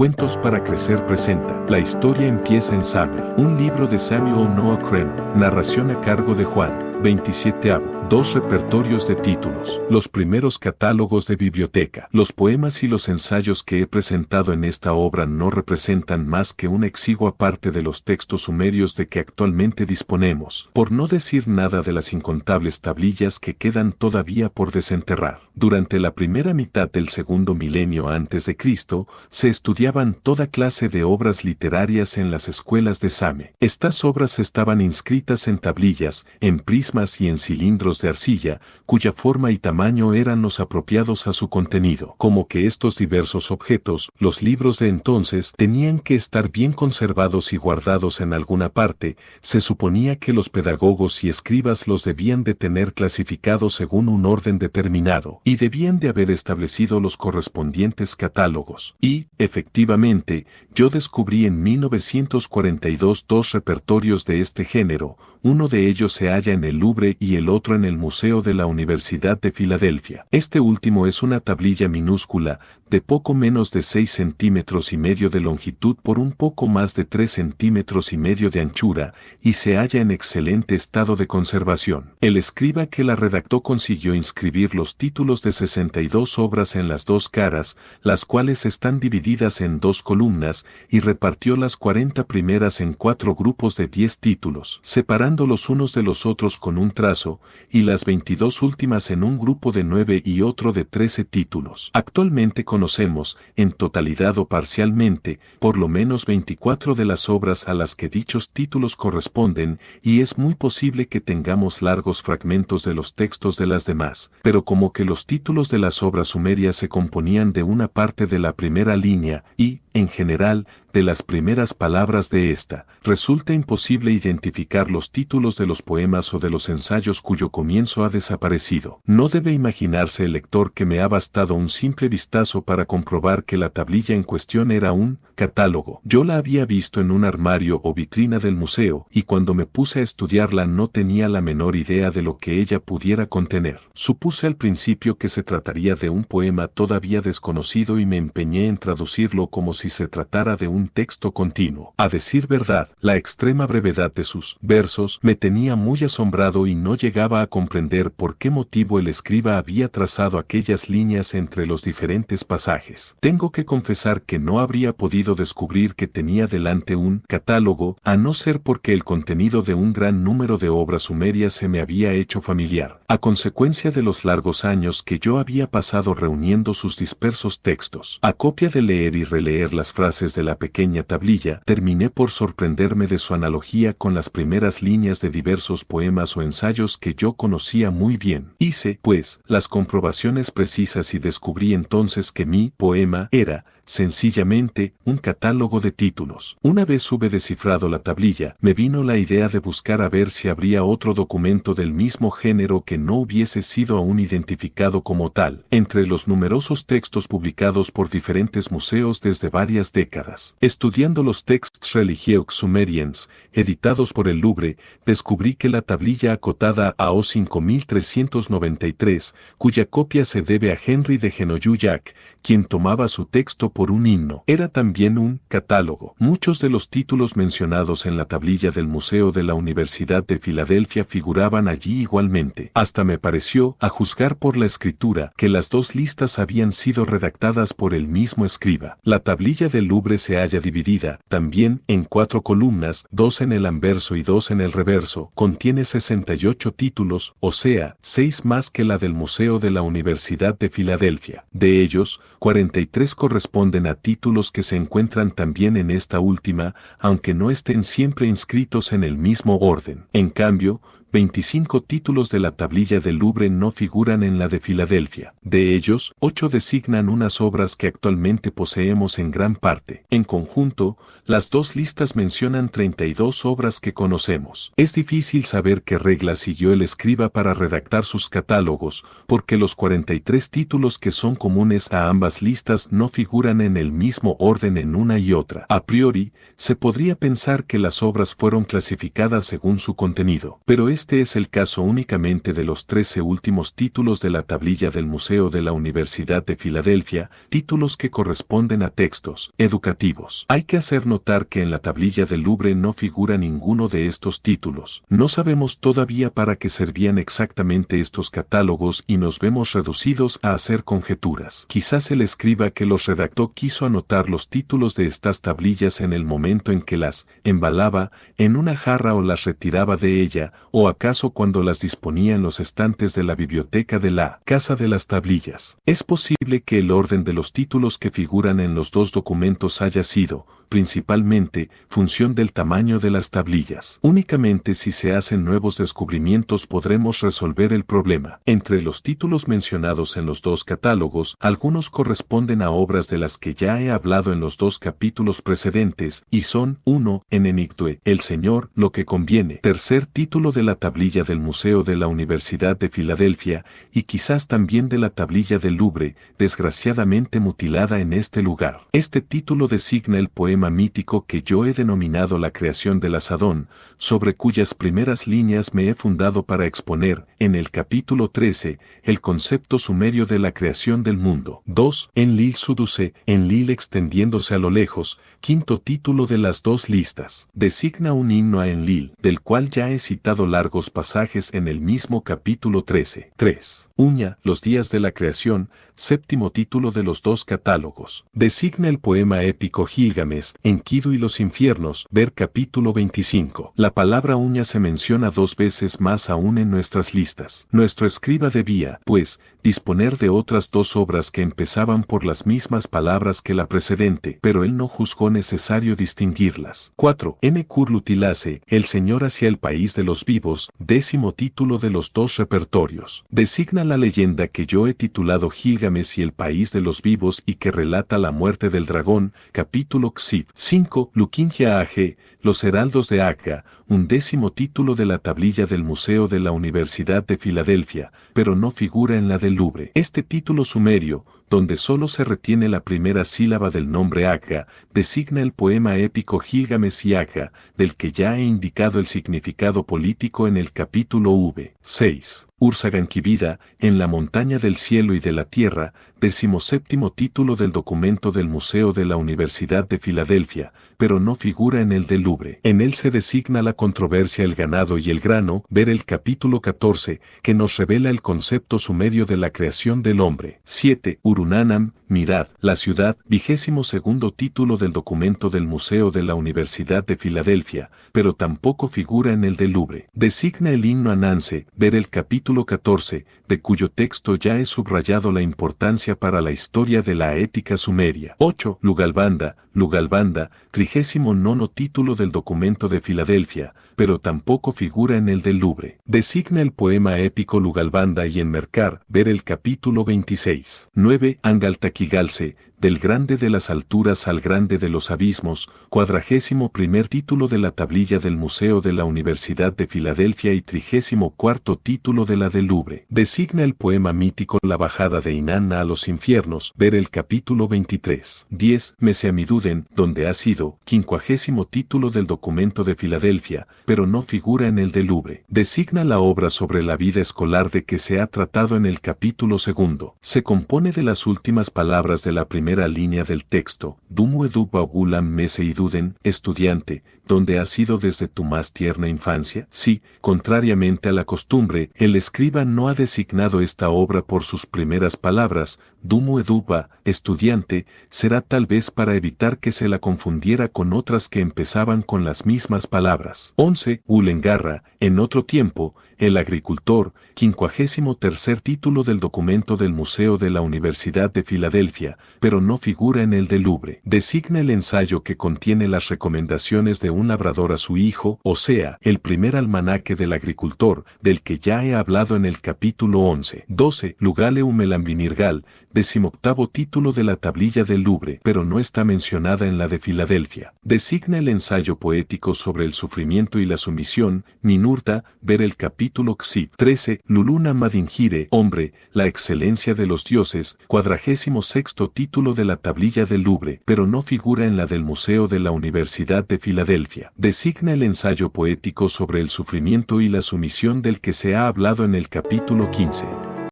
Cuentos para Crecer presenta La historia empieza en Summer, un libro de Samuel Noah Crenn, narración a cargo de Juan, 27avo. Dos repertorios de títulos. Los primeros catálogos de biblioteca. Los poemas y los ensayos que he presentado en esta obra no representan más que una exigua parte de los textos sumerios de que actualmente disponemos, por no decir nada de las incontables tablillas que quedan todavía por desenterrar. Durante la primera mitad del segundo milenio antes de Cristo, se estudiaban toda clase de obras literarias en las escuelas de Same. Estas obras estaban inscritas en tablillas, en prismas y en cilindros de arcilla, cuya forma y tamaño eran los apropiados a su contenido. Como que estos diversos objetos, los libros de entonces, tenían que estar bien conservados y guardados en alguna parte, se suponía que los pedagogos y escribas los debían de tener clasificados según un orden determinado, y debían de haber establecido los correspondientes catálogos. Y, efectivamente, yo descubrí en 1942 dos repertorios de este género, uno de ellos se halla en el Louvre y el otro en el Museo de la Universidad de Filadelfia. Este último es una tablilla minúscula, de poco menos de 6 centímetros y medio de longitud por un poco más de 3 centímetros y medio de anchura, y se halla en excelente estado de conservación. El escriba que la redactó consiguió inscribir los títulos de 62 obras en las dos caras, las cuales están divididas en dos columnas, y repartió las 40 primeras en 4 grupos de 10 títulos, separando los unos de los otros con un trazo, y las 22 últimas en un grupo de 9 y otro de 13 títulos. Actualmente conocemos, en totalidad o parcialmente, por lo menos 24 de las obras a las que dichos títulos corresponden, y es muy posible que tengamos largos fragmentos de los textos de las demás, pero como que los títulos de las obras sumerias se componían de una parte de la primera línea y, en general, de las primeras palabras de esta, resulta imposible identificar los títulos de los poemas o de los ensayos cuyo comienzo ha desaparecido. No debe imaginarse el lector que me ha bastado un simple vistazo para comprobar que la tablilla en cuestión era un catálogo. Yo la había visto en un armario o vitrina del museo, y cuando me puse a estudiarla no tenía la menor idea de lo que ella pudiera contener. Supuse al principio que se trataría de un poema todavía desconocido y me empeñé en traducirlo como si se tratara de un texto continuo. A decir verdad, la extrema brevedad de sus versos me tenía muy asombrado y no llegaba a comprender por qué motivo el escriba había trazado aquellas líneas entre los diferentes pasajes. Tengo que confesar que no habría podido descubrir que tenía delante un catálogo, a no ser porque el contenido de un gran número de obras sumerias se me había hecho familiar, a consecuencia de los largos años que yo había pasado reuniendo sus dispersos textos. A copia de leer y releer las frases de la pequeña tablilla, terminé por sorprenderme de su analogía con las primeras líneas de diversos poemas o ensayos que yo conocía muy bien. Hice, pues, las comprobaciones precisas y descubrí entonces que mi poema era, sencillamente, un catálogo de títulos. Una vez hube descifrado la tablilla, me vino la idea de buscar a ver si habría otro documento del mismo género que no hubiese sido aún identificado como tal, entre los numerosos textos publicados por diferentes museos desde varias décadas. Estudiando los textos religieux sumerians, editados por el Louvre, descubrí que la tablilla acotada AO 5393, cuya copia se debe a Henry de Genoyuyak, quien tomaba su texto por un himno, era también un catálogo. Muchos de los títulos mencionados en la tablilla del Museo de la Universidad de Filadelfia figuraban allí igualmente. Hasta me pareció, a juzgar por la escritura, que las dos listas habían sido redactadas por el mismo escriba. La tablilla del Louvre se halla dividida, también, en 4 columnas, 2 en el anverso y 2 en el reverso. Contiene 68 títulos, o sea, 6 más que la del Museo de la Universidad de Filadelfia. De ellos, 43 corresponden a títulos que se encuentran también en esta última, aunque no estén siempre inscritos en el mismo orden. En cambio, 25 títulos de la tablilla del Louvre no figuran en la de Filadelfia. De ellos, 8 designan unas obras que actualmente poseemos en gran parte. En conjunto, las dos listas mencionan 32 obras que conocemos. Es difícil saber qué regla siguió el escriba para redactar sus catálogos, porque los 43 títulos que son comunes a ambas listas no figuran en el mismo orden en una y otra. A priori, se podría pensar que las obras fueron clasificadas según su contenido, pero es Este es el caso únicamente de los 13 últimos títulos de la tablilla del Museo de la Universidad de Filadelfia, títulos que corresponden a textos educativos. Hay que hacer notar que en la tablilla del Louvre no figura ninguno de estos títulos. No sabemos todavía para qué servían exactamente estos catálogos y nos vemos reducidos a hacer conjeturas. Quizás el escriba que los redactó quiso anotar los títulos de estas tablillas en el momento en que las embalaba en una jarra o las retiraba de ella, o acaso cuando las disponía en los estantes de la biblioteca de la Casa de las Tablillas. Es posible que el orden de los títulos que figuran en los dos documentos haya sido, principalmente, función del tamaño de las tablillas. Únicamente si se hacen nuevos descubrimientos podremos resolver el problema. Entre los títulos mencionados en los dos catálogos, algunos corresponden a obras de las que ya he hablado en los dos capítulos precedentes, y son: 1. En Enigdue, El Señor, lo que conviene. Tercer título de la tablilla del Museo de la Universidad de Filadelfia, y quizás también de la tablilla del Louvre, desgraciadamente mutilada en este lugar. Este título designa el poema mítico que yo he denominado La creación del Asadón, sobre cuyas primeras líneas me he fundado para exponer, en el capítulo 13, el concepto sumerio de la creación del mundo. 2. Enlil Suduce, Enlil extendiéndose a lo lejos, quinto título de las dos listas. Designa un himno a Enlil, del cual ya he citado largos pasajes en el mismo capítulo 13. 3. Uña, los días de la creación, séptimo título de los dos catálogos. Designa el poema épico Gilgamesh, Enkidu y los infiernos, ver capítulo 25. La palabra uña se menciona dos veces más aún en nuestras listas. Nuestro escriba debía, pues, disponer de otras dos obras que empezaban por las mismas palabras que la precedente, pero él no juzgó necesario distinguirlas. 4. N. Curlutilase, El Señor hacia el país de los vivos, décimo título de los dos repertorios. Designa la leyenda que yo he titulado Gilgamesh y el país de los vivos y que relata la muerte del dragón, capítulo Xib. 5. Lukingia AG, Los heraldos de Aga, un décimo título de la tablilla del Museo de la Universidad de Filadelfia, pero no figura en la del Louvre. Este título sumerio, donde solo se retiene la primera sílaba del nombre Aga, designa el poema épico Gilgamesh y Aga, del que ya he indicado el significado político en el capítulo V. 6. Ursaganquivida, En la montaña del cielo y de la tierra, decimoséptimo título del documento del Museo de la Universidad de Filadelfia, pero no figura en el del Louvre. En él se designa la controversia el ganado y el grano, ver el capítulo 14, que nos revela el concepto sumerio de la creación del hombre. 7. Urunanam, Mirad, la ciudad, 22º título del documento del Museo de la Universidad de Filadelfia, pero tampoco figura en el del Louvre. Designa el himno a Nance, ver el capítulo 14, de cuyo texto ya he subrayado la importancia para la historia de la ética sumeria. 8. Lugalbanda, 39º título del documento de Filadelfia, pero tampoco figura en el del Louvre. Designa el poema épico Lugalbanda y enmercar, ver el capítulo 26. 9. Angaltaquigalse, del grande de las alturas al grande de los abismos, 41º título de la tablilla del Museo de la Universidad de Filadelfia y 34º título de la del Louvre. Designa el poema mítico La bajada de Inanna a los infiernos, ver el capítulo 23. 10. Mesiamiduden, donde ha sido, 50º título del documento de Filadelfia, pero no figura en el del Louvre. Designa la obra sobre la vida escolar de que se ha tratado en el capítulo 2. Se compone de las últimas palabras de la primera línea del texto, Dumu edu bagulam meseiduden, estudiante, donde has sido desde tu más tierna infancia. Sí, contrariamente a la costumbre, el escriba no ha designado esta obra por sus primeras palabras, Dumu eduba, estudiante, será tal vez para evitar que se la confundiera con otras que empezaban con las mismas palabras. 11. Ulengarra, en otro tiempo, el agricultor, 53º título del documento del Museo de la Universidad de Filadelfia, pero no figura en el del Louvre. Designa el ensayo que contiene las recomendaciones de un labrador a su hijo, o sea, el primer almanaque del agricultor, del que ya he hablado en el capítulo 11. 12. Lugale Umelambinirgal, 18º título de la tablilla del Louvre, pero no está mencionada en la de Filadelfia. Designa el ensayo poético sobre el sufrimiento y la sumisión, Ninurta, ver el capítulo Xib. 13. Luluna Madingire, hombre, la excelencia de los dioses, 46º título título de la tablilla del Louvre, pero no figura en la del Museo de la Universidad de Filadelfia. Designa el ensayo poético sobre el sufrimiento y la sumisión del que se ha hablado en el capítulo 15.